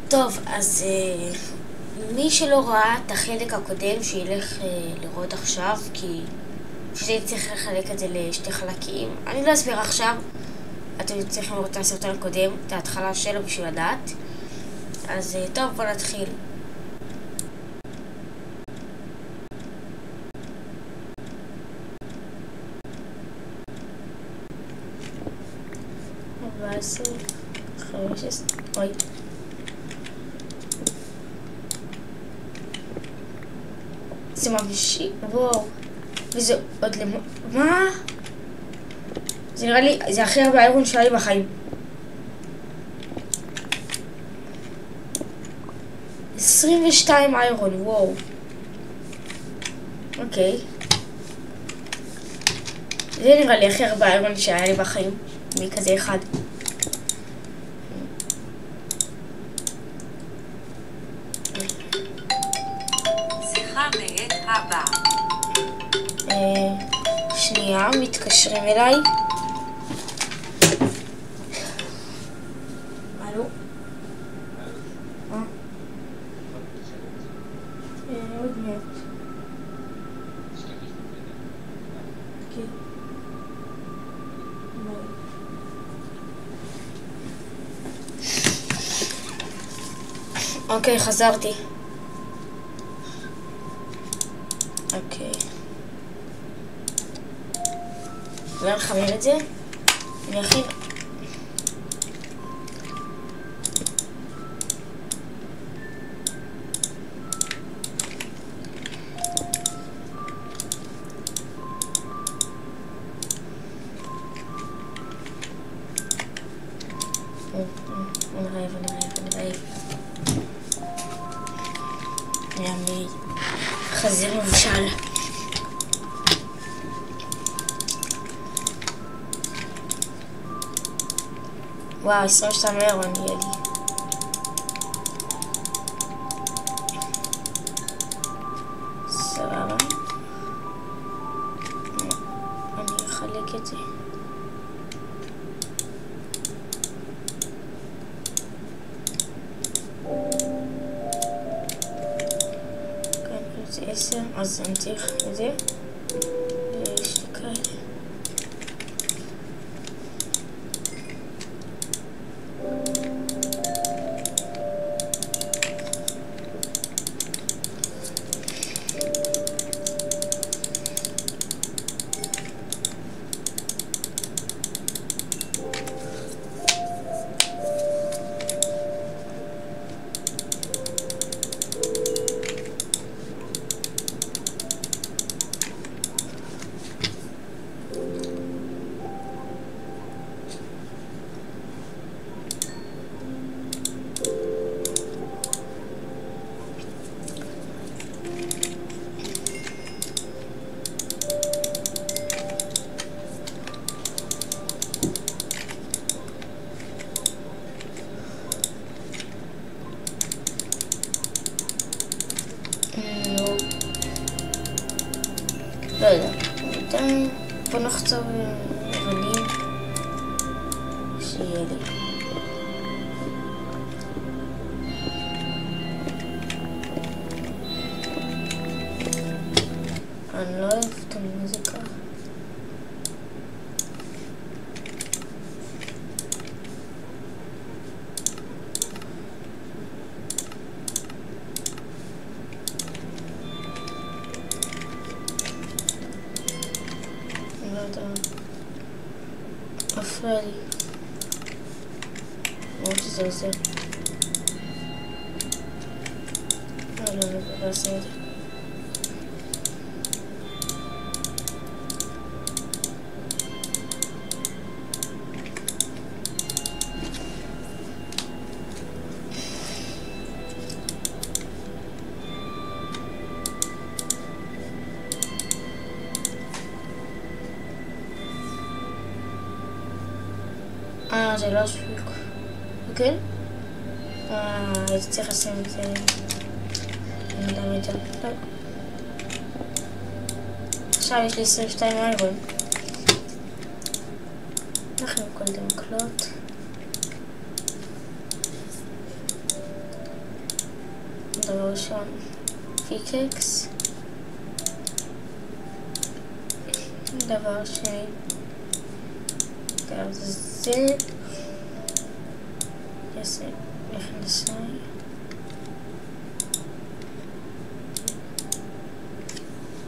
טוב, אז מי שלא ראה את החלק הקודם שילך לראות עכשיו, כי שזה צריך לחלק את זה לשתי חלקים. אני לא אסביר עכשיו, אתם צריכים לראות את הסרטון הקודם, את ההתחלה שלו בשביל לדעת. אז טוב, בוא נתחיל. אוי. זה ממשיך, וואו. וזה עוד מה? זה נראה לי, זה הכי הרבה איירון שהיה לי בחיים. 22 איירון, וואו. אוקיי. זה נראה לי הכי הרבה איירון שהיה לי בחיים. מכזה אחד. שיחה מאת הבא. שנייה, מתקשרים אליי. אלו? עוד מעט. אוקיי, חזרתי. אוקיי. לא נחמיר את זה. אני אכין. אני רעב. ימי חזיר מבושל. וואו, 22 איירון יהיה לי. סבבה. אני אחלק את זה. זה 10, אז אני צריך את זה. יש לי כאלה. לא יודע, בינתיים בוא נחצור אבנים שיהיה לי. אני לא אוהב את המוזיקה. מפריע לי. למרות שזה עוזר. לא אעשה את זה. זה לא הספיק. אוקיי? הייתי צריך לשים את זה. אני יודע את זה. טוב. עכשיו יש לי 22 איירון. אנחנו קודם מקלות. דבר ראשון, פיקקס. דבר שני, זה יעשה מכנסי.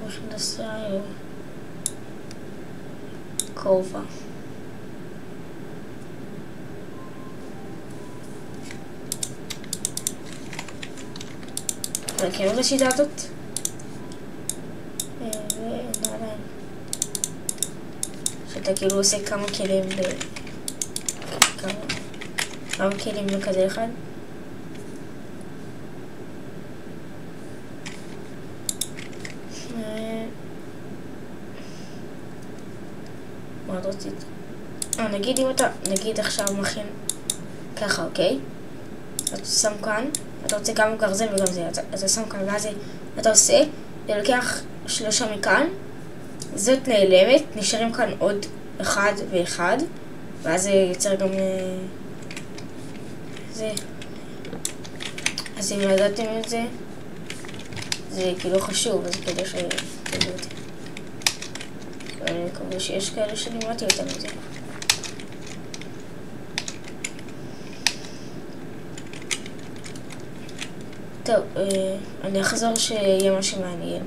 מכנסי או כובע. מכירים את השיטה הזאת? ונעליים. שאתה כאילו עושה כמה כלים כמה כלים בכזה אחד. מה עוד רצית? נגיד אם אתה, נגיד עכשיו מכין ככה, אוקיי? אתה שם כאן, אתה רוצה גם גרזן וגם זה, אתה שם כאן ואז אתה עושה, אתה לוקח 3 מכאן, זאת נעלמת, נשארים כאן עוד 1 ו1, ואז זה יוצר גם זה. אז אם ידעתם את זה, זה כאילו חשוב, אז כדי שתדעו אותי. אני מקווה שיש כאלה שלימדתי אותם את זה. טוב, אני אחזור שיהיה משהו מעניין.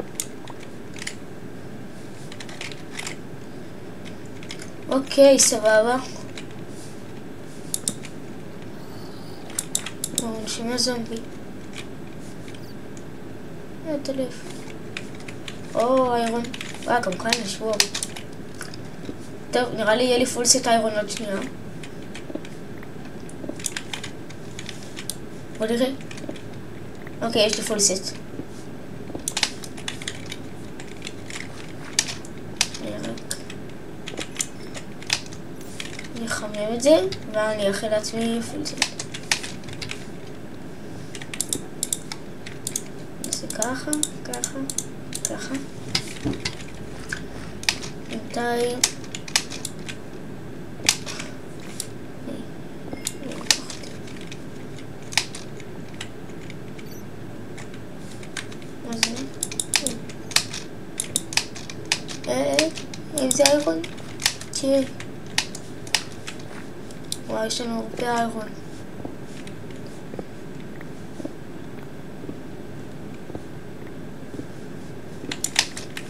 אוקיי, סבבה. נשמע זומבי. תלף. איירון. גם כאן יש וואו. טוב, נראה לי יהיה לי פול סט איירון עוד שנייה. בוא נראה. אוקיי, יש לי פול סט. אני אחמם את זה, ואני אכין לעצמי פול סט. נעשה ככה, ככה, ככה. בינתיים. אם זה איירון? תראה. וואי, יש לנו הרבה איירון.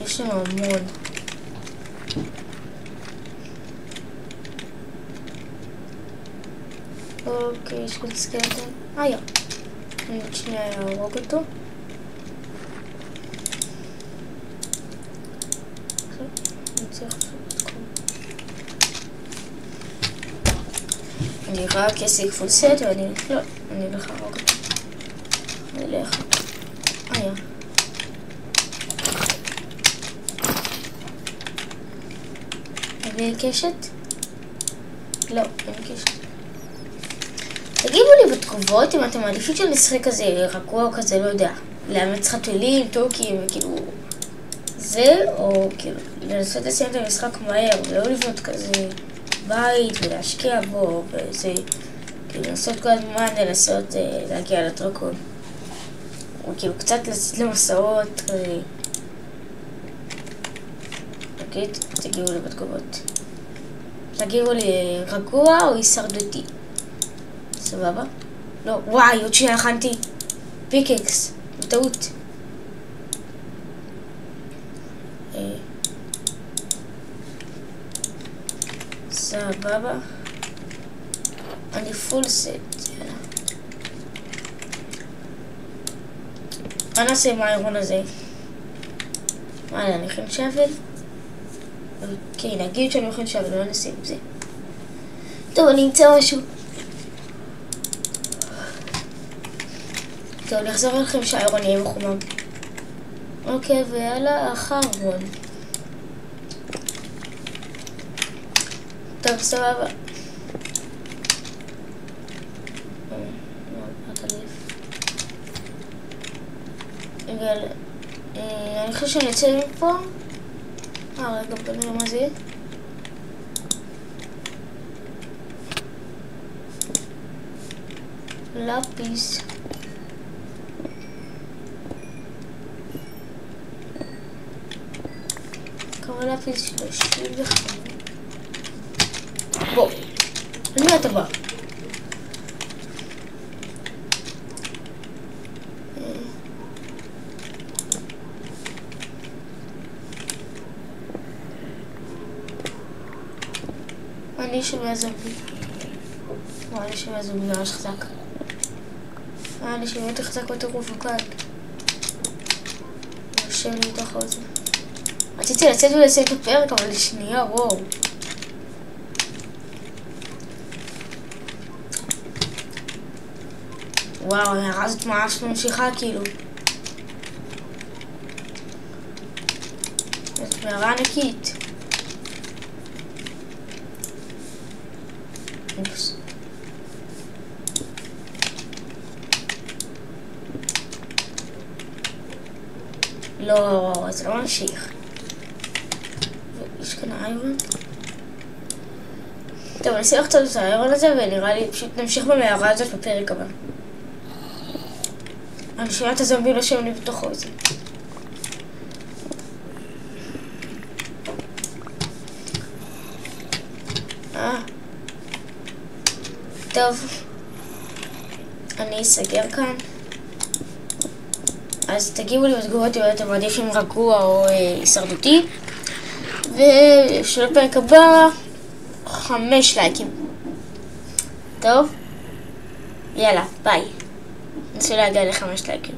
יש לנו המון. אוקיי, יש כאן סקלטון. אני עוד שנייה ארוג אותו. אני רק אשיג פול סט ואני לא, אני אלך להרוג אותו. אני אלך. אין קשת? לא, אין קשת. תגיבו לי בתגובות אם אתם מעדיפים שנשחק כזה רגוע או כזה, לא יודע, לאמץ חתולים, טורקים, כאילו זה, או כאילו לנסות לסיים את המשחק מהר, ולא לבנות כזה בית ולהשקיע בו, וזה, כאילו לנסות כל הזמן לנסות להגיע לדרקון. או כאילו קצת לצאת למסעות כזה. אוקיי, תגיבו לי בתגובות. תגיבו לי רגוע או הישרדותי. סבבה? לא, וואי, עוד שנייה הכנתי פיקקס, בטעות. סבבה. אני פול סט. מה נעשה עם האיירון הזה? מה, אני אכין שבל? אוקיי, נגיד שאני אכין שבל, לא נעשה עם זה. טוב, אני אמצא משהו. טוב, אני אחזור לכם שהאיירון יהיה מחומם. אוקיי, ויאללה, האחרון. טוב, סבבה. אני חושב שאני אצא מפה. רגע, בוא נראה מה זה. לפיס. אבל להפיל 35. בוא, על מי אתה בא? אני שומע זומבי. אני שומע זומבי ממש חזק. אני שומע יותר חזק בטירוף וכאן. יושב לי מתוך האוזן. רציתי לצאת ולסיים את הפרק, אבל לשנייה, וואו. וואו, ההערה הזאת ממש ממשיכה כאילו. זאת מערה ענקית. אופס. לא, זה לא ממשיך. יש כאן איירון. טוב, אני אשים קצת את האיירון הזה ונראה לי פשוט נמשיך במערה הזאת בפרק הבא. אני שומע את הזומבי לא שם לי בתוך האוזן. טוב, אני אסגר כאן. אז תגיבו לי בתגובות אם אתם מעדיפים רגוע או הישרדותי. ושל הפרק הבא 5 לייקים. טוב? יאללה, ביי. ננסה להגיע ל5 לייקים.